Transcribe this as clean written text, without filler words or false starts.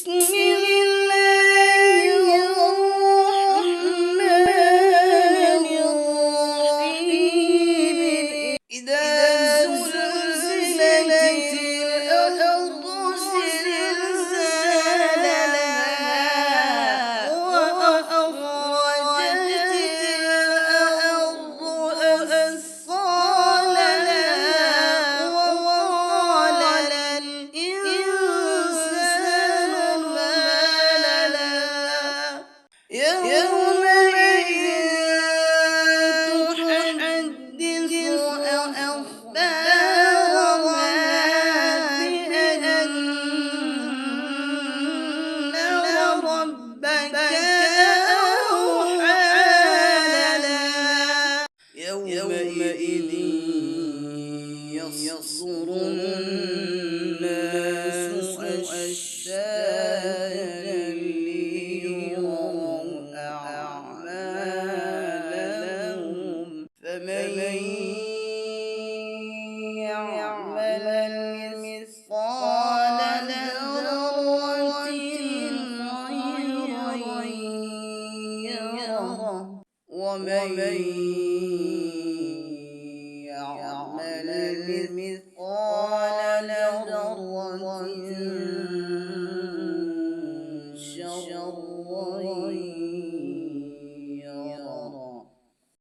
بسم الله الرحمن الرحيم إذا زلزلت الأرض زلزالها وأخرجت الأرض أثقالها وقال الإنسان ما لها يومئذ تحدث أخبارها بأن ربك أوحى لها يومئذ يصدر الناس أشتاتا ليروا أعمالهم فمن يعمل مثقال ذرة خيرا يره ومن